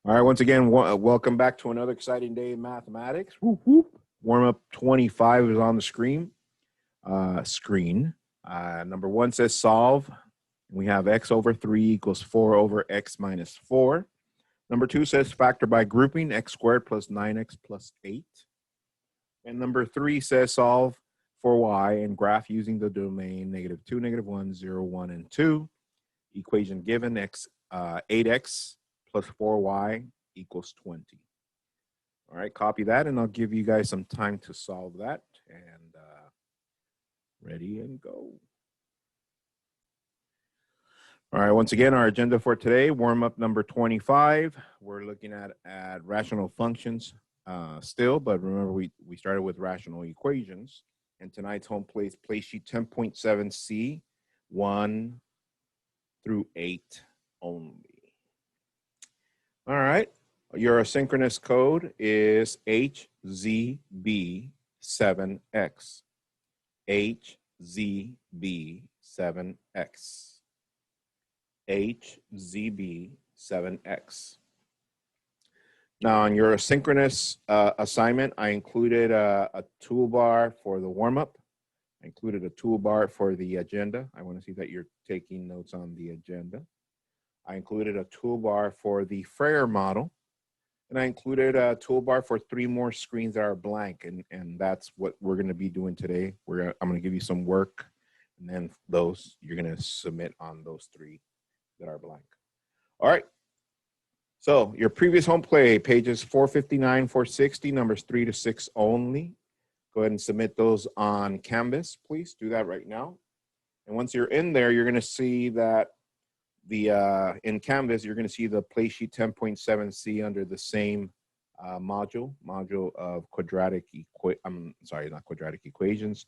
All right, once again, welcome back to another exciting day in mathematics. Whoop, whoop. Warm up 25 is on the screen. Number one says solve. We have x over 3 equals 4 over x minus 4. Number two says factor by grouping, x squared plus 9x plus 8. And number three says solve for y and graph using the domain -2, -1, 0, 1, and 2. Equation given, 8x plus 4y equals 20. All right, copy that, and I'll give you guys some time to solve that. And ready and go. All right, once again, our agenda for today, warm-up number 25. We're looking at rational functions still, but remember we started with rational equations. And tonight's home plate sheet 10.7c, 1 through 8 only. All right, your asynchronous code is HZB7X. HZB7X. HZB7X. Now, on your asynchronous assignment, I included a toolbar for the warm-up. I included a toolbar for the agenda. I want to see that you're taking notes on the agenda. I included a toolbar for the Frere model. And I included a toolbar for 3 more screens that are blank. And that's what we're going to be doing today. I'm going to give you some work. And then those, you're going to submit on those 3 that are blank. All right. So your previous home play, pages 459, 460, numbers 3 to 6 only. Go ahead and submit those on Canvas, please. Do that right now. And once you're in there, you're going to see that in Canvas, you're going to see the play sheet 10.7c under the same module of quadratic equations,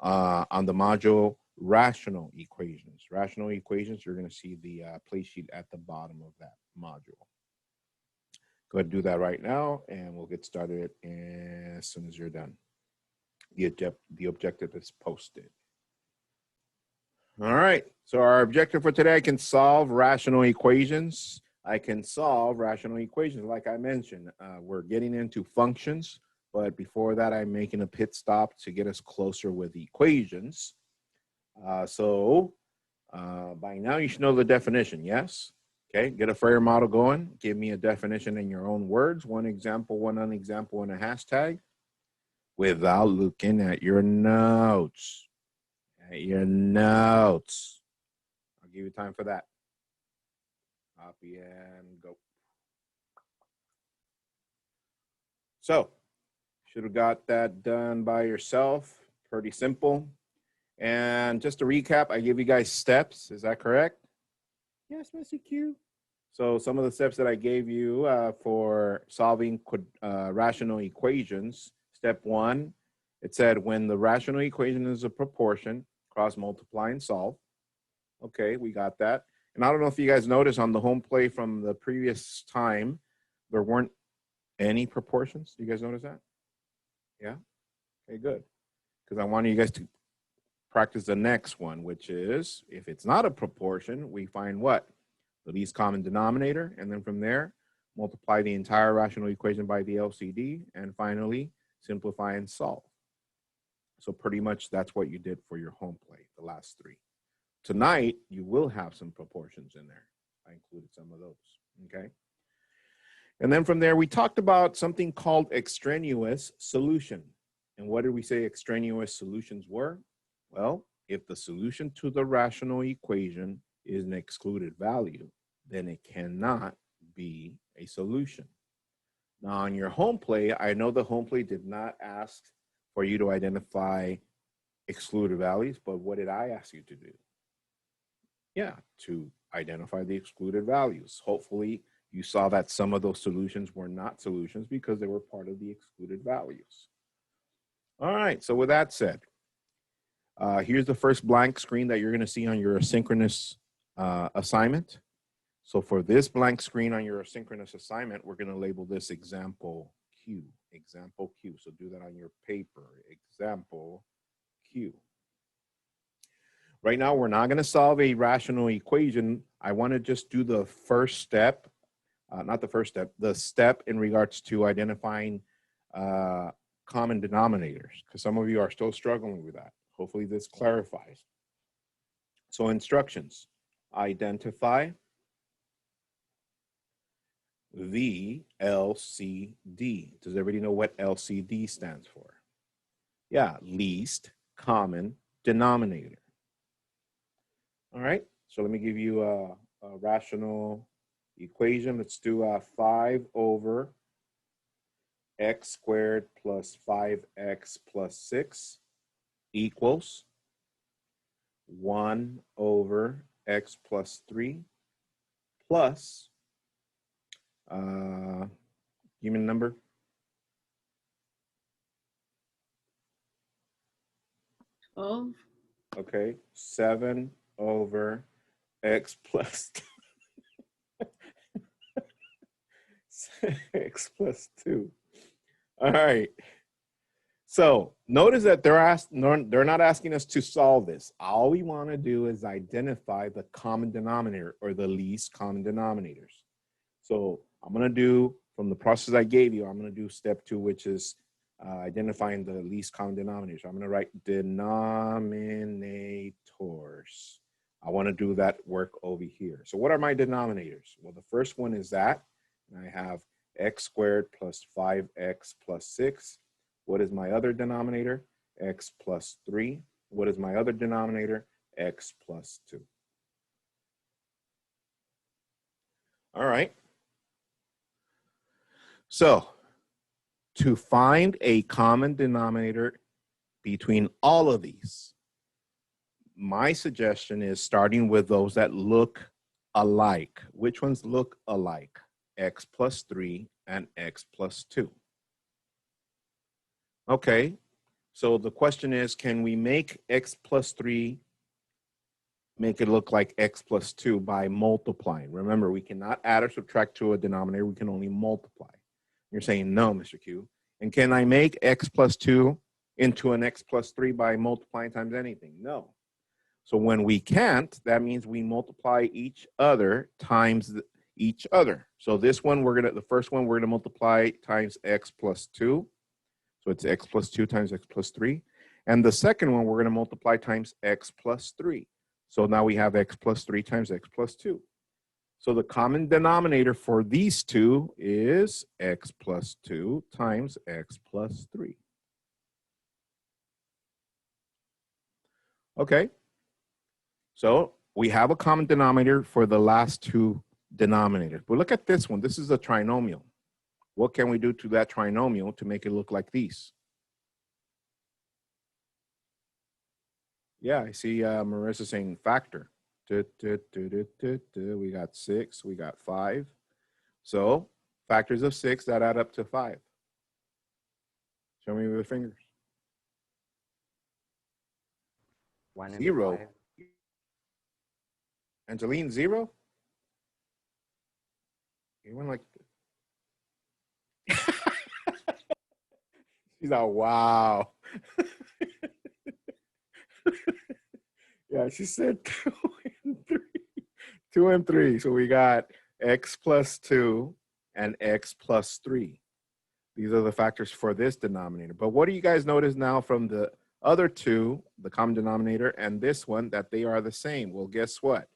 on the module rational equations. Rational equations, you're going to see the play sheet at the bottom of that module. Go ahead and do that right now, and we'll get started as soon as you're done. The objective is posted. All right, so our objective for today, I can solve rational equations. Like I mentioned, we're getting into functions, but before that, I'm making a pit stop to get us closer with equations. By now you should know the definition, yes? Okay, get a Frere model going. Give me a definition in your own words, one example, one unexample, and a hashtag, without looking at your notes. I'll give you time for that. Copy and go. So, should have got that done by yourself. Pretty simple. And just to recap, I give you guys steps. Is that correct? Yes, Mr. Q. So some of the steps that I gave you for solving rational equations. Step 1, it said when the rational equation is a proportion, cross multiply and solve. Okay, we got that. And I don't know if you guys noticed on the home play from the previous time, there weren't any proportions. Do you guys notice that? Yeah? Okay, good. Because I want you guys to practice the next one, which is, if it's not a proportion, we find what? The least common denominator. And then from there, multiply the entire rational equation by the LCD. And finally, simplify and solve. So pretty much that's what you did for your home play, the last 3. Tonight, you will have some proportions in there. I included some of those, okay? And then from there, we talked about something called extraneous solution. And what did we say extraneous solutions were? Well, if the solution to the rational equation is an excluded value, then it cannot be a solution. Now, on your home play, I know the home play did not ask for you to identify excluded values, but what did I ask you to do? Yeah, to identify the excluded values. Hopefully, you saw that some of those solutions were not solutions because they were part of the excluded values. All right, so with that said, here's the first blank screen that you're going to see on your asynchronous assignment. So for this blank screen on your asynchronous assignment, we're going to label this example Q. Example Q. So do that on your paper. Example Q. Right now, we're not going to solve a rational equation. I want to just do the first step not the first step, the step in regards to identifying common denominators, because some of you are still struggling with that. Hopefully this clarifies. So instructions, identify the LCD. Does everybody know what LCD stands for? Yeah, least common denominator. All right, so let me give you a rational equation. Let's do 5 over x squared plus 5x plus 6 equals 1 over x plus 3 plus, give me a number. 12. Okay, 7 over x plus x plus 2. All right. So notice that they're not asking us to solve this. All we want to do is identify the common denominator or the least common denominators. So I'm going to do, from the process I gave you, I'm going to do step 2, which is identifying the least common denominator. So I'm going to write denominators. I want to do that work over here. So what are my denominators? Well, the first one is that. And I have x squared plus 5x plus 6. What is my other denominator? X plus 3. What is my other denominator? X plus 2. All right. So to find a common denominator between all of these, my suggestion is starting with those that look alike. Which ones look alike? X plus 3 and x plus 2. Okay, so the question is, can we make x plus 3 make it look like x plus 2 by multiplying? Remember, we cannot add or subtract to a denominator. We can only multiply. You're saying, no, Mr. Q. And can I make x plus 2 into an x plus 3 by multiplying times anything? No. So when we can't, that means we multiply each other times each other. So this one, the first one, we're going to multiply times x plus 2. So it's x plus 2 times x plus 3. And the second one, we're going to multiply times x plus 3. So now we have x plus 3 times x plus 2. So the common denominator for these two is x plus 2 times x plus 3. Okay. So we have a common denominator for the last two denominators. But look at this one. This is a trinomial. What can we do to that trinomial to make it look like these? Yeah, I see Marissa saying factor. We got 6, we got 5. So factors of 6 that add up to 5. Show me with your fingers. 1 and 0. 5. Angeline, 0? You went like she's like, wow. Yeah, she said 2 and 3. 2 and 3. So we got x plus 2 and x plus 3. These are the factors for this denominator. But what do you guys notice now from the other two, the common denominator and this one, that they are the same? Well, guess what?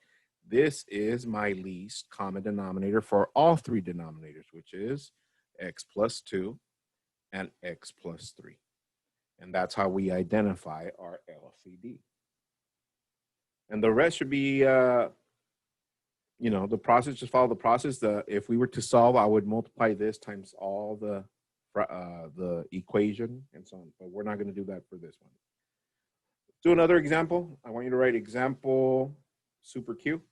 This is my least common denominator for all three denominators, which is x plus 2 and x plus 3. And that's how we identify our LCD. And the rest should be, the process, just follow the process. If we were to solve, I would multiply this times all the equation and so on. But we're not going to do that for this one. Let's do another example. I want you to write example super Q.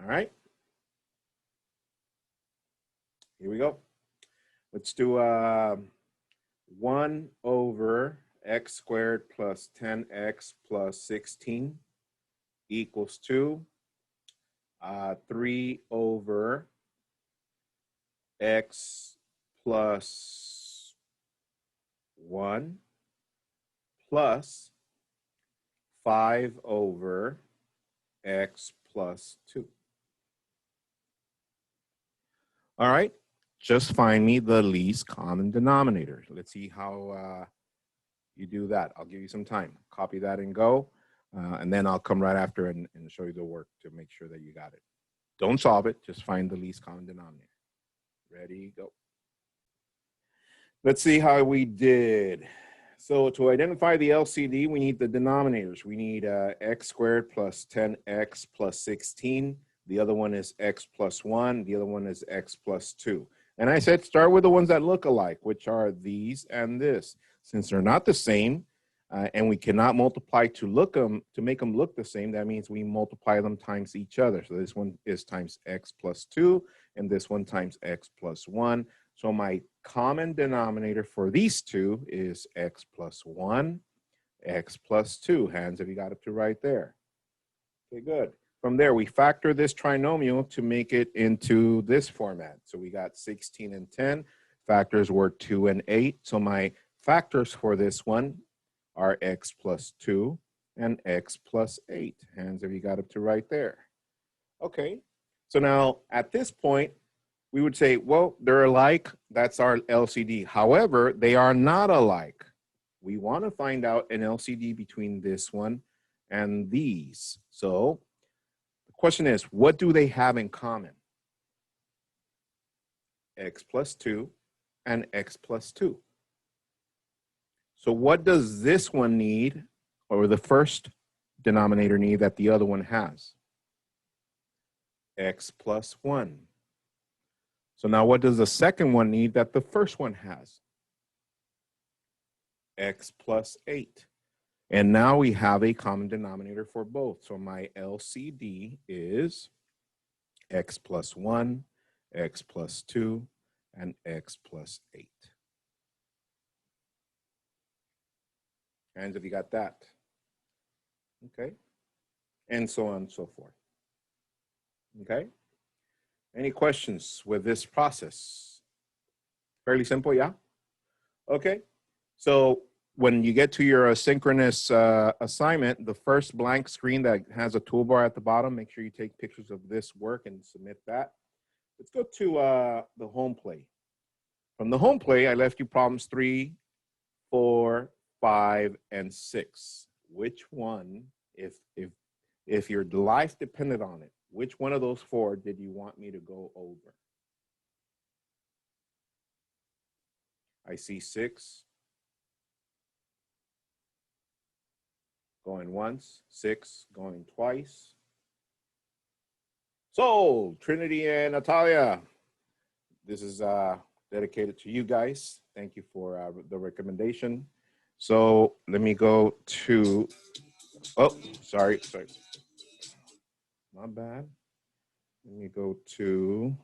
All right. Here we go. Let's do 1 over x squared plus 10x plus 16 equals 2. 3 over x plus 1 plus 5 over x plus 2. All right, just find me the least common denominator. Let's see how you do that. I'll give you some time. Copy that and go. And then I'll come right after and show you the work to make sure that you got it. Don't solve it, just find the least common denominator. Ready, go. Let's see how we did. So to identify the LCD, we need the denominators. We need x squared plus 10x plus 16. The other one is x plus 1. The other one is x plus 2. And I said start with the ones that look alike, which are these and this. Since they're not the same, and we cannot multiply to make them look the same, that means we multiply them times each other. So this one is times x plus 2, and this one times x plus 1. So my common denominator for these two is x plus 1, x plus 2. Hands if you got up to right there. Okay, good. From there, we factor this trinomial to make it into this format. So we got 16 and 10. Factors were 2 and 8. So my factors for this one are x plus 2 and x plus 8. Hands if you got up to right there. Okay, so now at this point, we would say, well, they're alike. That's our LCD. However, they are not alike. We want to find out an LCD between this one and these. So the question is, what do they have in common? X plus 2 and x plus 2. So what does this one need, or the first denominator need that the other one has? X plus 1. So now what does the second one need that the first one has? X plus 8. And now we have a common denominator for both. So my LCD is x plus 1, x plus 2, and x plus 8. Hands if you got that. Okay. And so on and so forth. Okay. Any questions with this process? Fairly simple, yeah? Okay. So when you get to your asynchronous assignment, the first blank screen that has a toolbar at the bottom, make sure you take pictures of this work and submit that. Let's go to the home play. From the home play, I left you problems 3, 4, 5, and 6. Which one, if your life depended on it, which one of those 4 did you want me to go over? I see 6. Going once, 6 going twice. So, Trinity and Natalia, this is dedicated to you guys. Thank you for the recommendation. So let me go to, oh, sorry. Not bad. Let me go to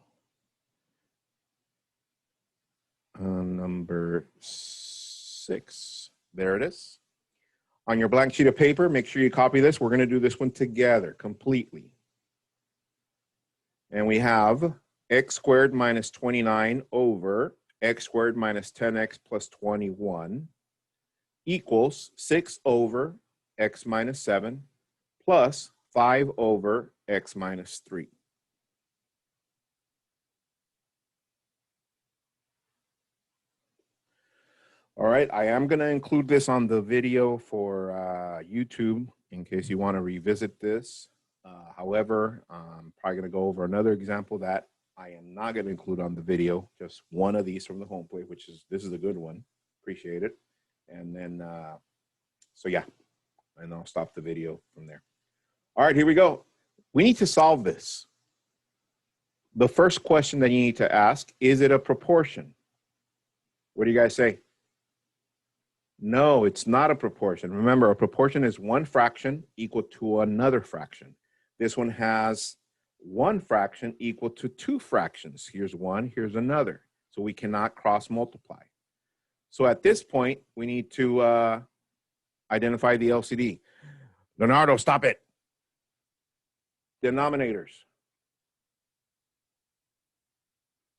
number 6. There it is. On your blank sheet of paper, make sure you copy this. We're going to do this one together completely. And we have x squared minus 29 over x squared minus 10x plus 21 equals 6 over x minus 7 plus 5 over x minus 3. All right, I am going to include this on the video for YouTube in case you want to revisit this. However, I'm probably going to go over another example that I am not going to include on the video, just one of these from the home plate, this is a good one. Appreciate it. And then, so yeah, and I'll stop the video from there. All right, here we go. We need to solve this. The first question that you need to ask, is it a proportion? What do you guys say? No, it's not a proportion. Remember, a proportion is one fraction equal to another fraction. This one has one fraction equal to 2 fractions. Here's one, here's another. So we cannot cross multiply. So at this point, we need to identify the LCD. Leonardo, stop it. Denominators.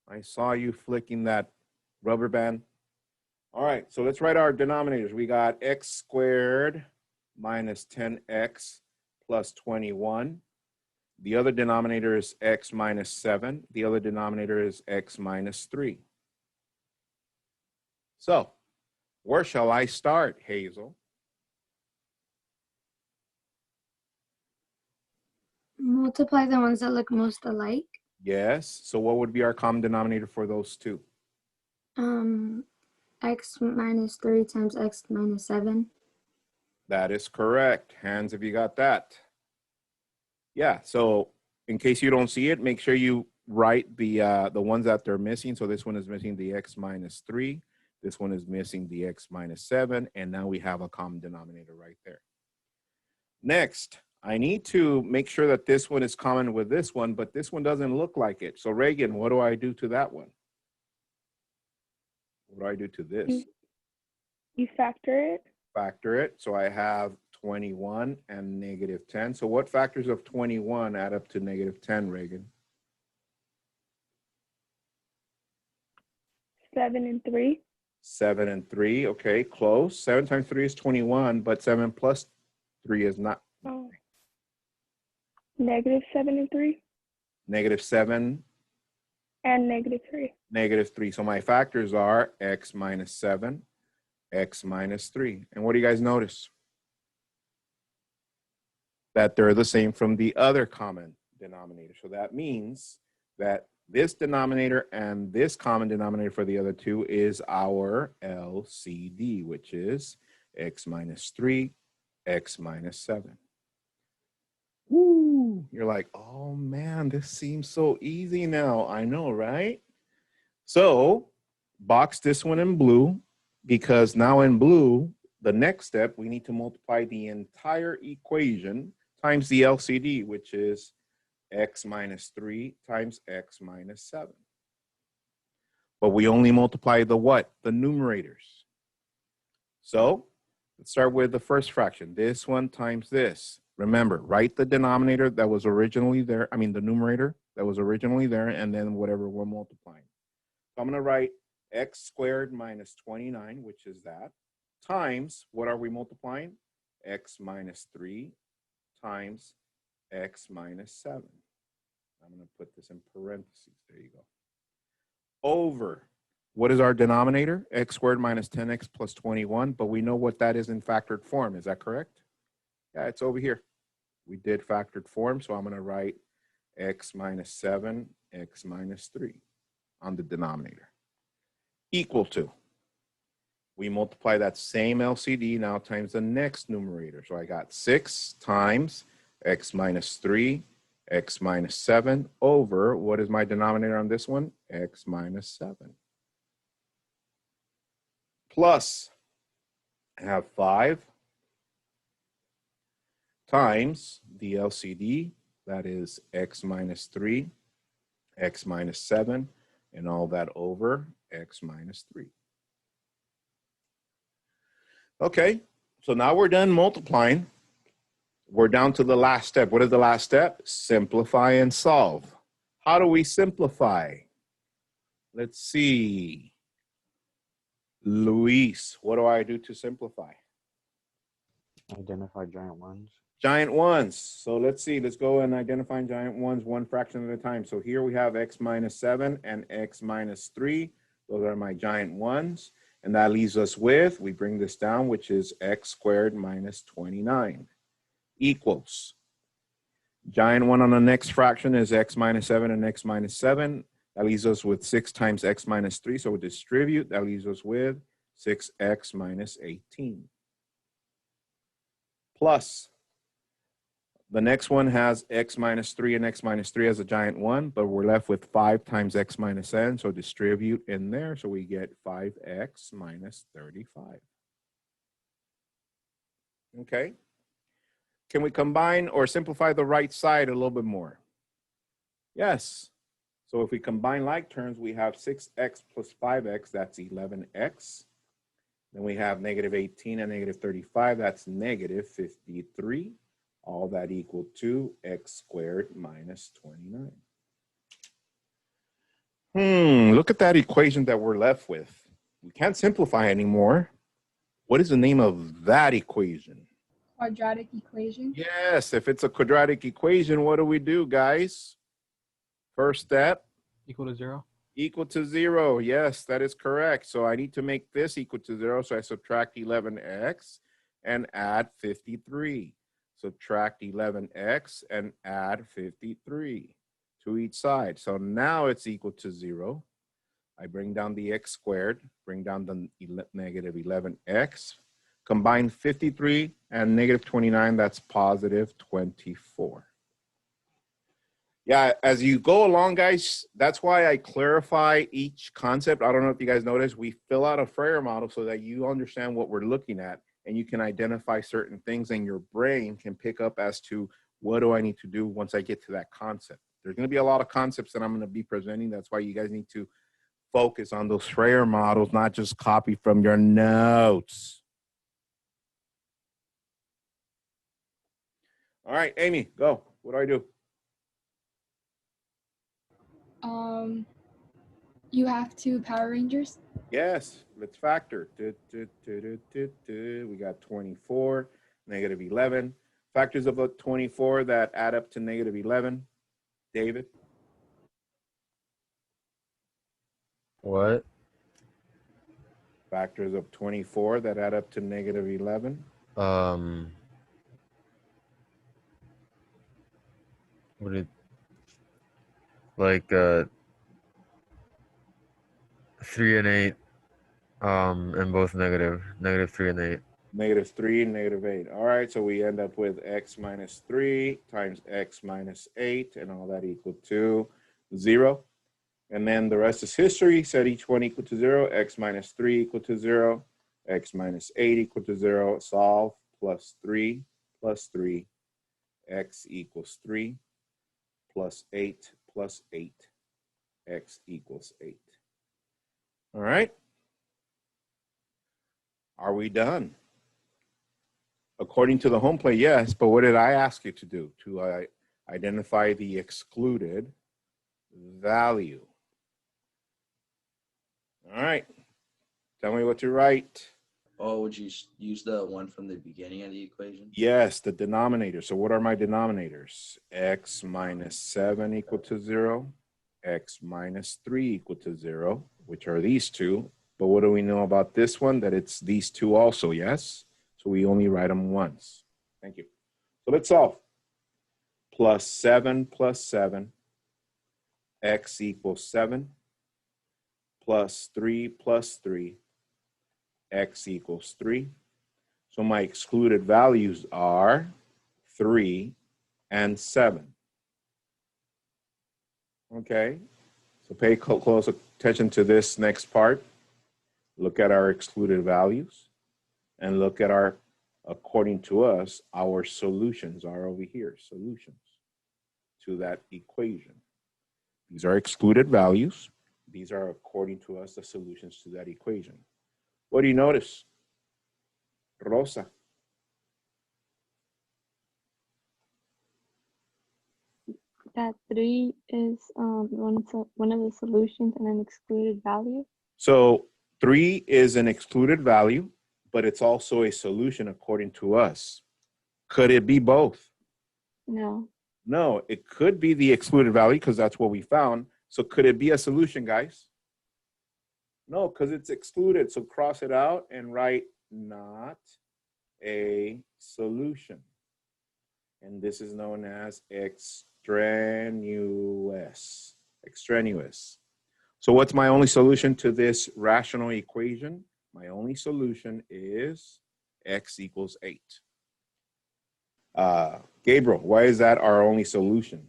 I saw you flicking that rubber band. All right, so let's write our denominators. We got x squared minus 10x plus 21 The other denominator is x minus 7. The other denominator is x minus 3. So, where shall I start, Hazel? Multiply the ones that look most alike. Yes. So what would be our common denominator for those two? X minus 3 times x minus 7. That is correct. Hands if you got that. Yeah, so in case you don't see it, make sure you write the ones that they're missing. So this one is missing the x minus 3. This one is missing the x minus 7. And now we have a common denominator right there. Next, I need to make sure that this one is common with this one, but this one doesn't look like it. So Reagan, what do I do to that one? What do I do to this? You factor it. Factor it. So I have 21 and negative 10. So what factors of 21 add up to negative 10, Reagan? 7 and 3. 7 and 3. Okay, close. 7 times 3 is 21, but 7 plus 3 is not. Oh. Negative 7 and 3. Negative 7. And negative 3. Negative 3. So my factors are x minus 7, x minus 3. And what do you guys notice? That they're the same from the other common denominator. So that means that this denominator and this common denominator for the other two is our LCD, which is x minus 3, x minus 7. Woo! You're like, oh man, this seems so easy now. I know, right? So box this one in blue, because now in blue, the next step, we need to multiply the entire equation times the LCD, which is x minus 3 times x minus 7. But we only multiply the what? The numerators. So let's start with the first fraction. This one times this. Remember, write the denominator that was originally there, the numerator that was originally there, and then whatever we're multiplying. So I'm going to write x squared minus 29, which is that, times, what are we multiplying? X minus 3 times x minus 7. I'm going to put this in parentheses. There you go. Over, what is our denominator? X squared minus 10x plus 21, but we know what that is in factored form. Is that correct? Yeah, it's over here. We did factored form, so I'm going to write x minus 7, x minus 3 on the denominator. Equal to. We multiply that same LCD now times the next numerator. So I got 6 times x minus 3, x minus 7 over, what is my denominator on this one? X minus 7. Plus, I have 5 times the LCD, that is x minus 3, x minus 7, and all that over x minus 3. Okay, so now we're done multiplying. We're down to the last step. What is the last step? Simplify and solve. How do we simplify? Let's see. Luis, what do I do to simplify? Identify giant ones. Giant ones. So let's see. Let's go and identify giant ones one fraction at a time. So here we have x minus 7 and x minus 3. Those are my giant ones. And that leaves us with, we bring this down, which is x squared minus 29 equals. Giant one on the next fraction is x minus 7 and x minus 7. That leaves us with 6 times x minus 3. So we distribute. That leaves us with 6x minus 18. Plus, the next one has x minus 3 and x minus 3 as a giant one, but we're left with 5 times x minus n. So distribute in there. So we get 5x minus 35. Okay. Can we combine or simplify the right side a little bit more? Yes. So if we combine like terms, we have 6x plus 5x, that's 11x. Then we have negative 18 and negative 35, that's negative 53. All that equal to x squared minus 29. Look at that equation that we're left with. We can't simplify anymore. What is the name of that equation? quadratic equation? Yes, if it's a quadratic equation, what do we do, guys? First step, Equal to 0. equal to 0. Yes, that is correct. So I need to make this equal to 0. So I subtract 11x and add 53. Subtract 11x and add 53 to each side. So now it's equal to 0. I bring down the x squared, bring down the negative 11x, combine 53 and negative 29, that's positive 24. Yeah, as you go along, guys, that's why I clarify each concept. I don't know if you guys noticed, we fill out a Freyer model so that you understand what we're looking at and you can identify certain things and your brain can pick up as to what do I need to do once I get to that concept. There's going to be a lot of concepts that I'm going to be presenting. That's why you guys need to focus on those Freyer models, not just copy from your notes. All right, Amy, go. What do I do? You have two Power Rangers. Yes, let's factor. We got 24, negative 11. Factors of 24 that add up to negative 11. David? What? Factors of 24 that add up to negative 11. What did like 3 and 8 and both negative. Negative 3 and 8. Negative 3, negative 8. All right, so we end up with x minus 3 times x minus 8, and all that equal to 0. And then the rest is history. Set each one equal to 0. X minus 3 equal to 0. X minus 8 equal to 0. Solve. Plus 3 plus 3. X equals 3 plus 8 plus 8. X equals 8. All right. Are we done? According to the home plate, yes, but what did I ask you to do? To identify the excluded value. All right. Tell me what to write. Oh, would you use the one from the beginning of the equation? Yes, the denominator. So what are my denominators? X minus 7 equal to 0. X minus 3 equal to 0, which are these two. But what do we know about this one? That it's these two also, yes? So we only write them once. Thank you. So let's solve. Plus 7 plus 7. X equals 7. Plus 3 plus 3. X equals 3. So my excluded values are 3 and 7. Okay, so pay close attention to this next part. Look at our excluded values and look at our, according to us, our solutions are over here, solutions to that equation. These are excluded values. These are, according to us, the solutions to that equation. What do you notice? Rosa. That 3 is one of the solutions and an excluded value. So 3 is an excluded value, but it's also a solution according to us. Could it be both? No. No, it could be the excluded value because that's what we found. So could it be a solution, guys? No, because it's excluded. So cross it out and write not a solution. And this is known as extraneous. Extraneous. So what's my only solution to this rational equation? My only solution is x equals 8. Gabriel, why is that our only solution?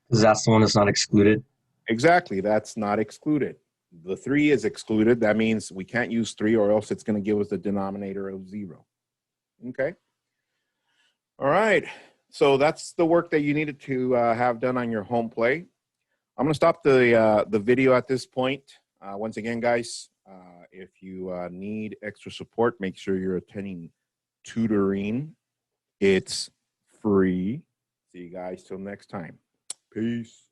Because that's the one that's not excluded. Exactly, that's not excluded. The 3 is excluded. That means we can't use 3 or else it's going to give us the denominator of 0. Okay. All right. So that's the work that you needed to have done on your home play. I'm going to stop the video at this point. Once again, guys, if you need extra support, make sure you're attending tutoring. It's free. See you guys till next time. Peace.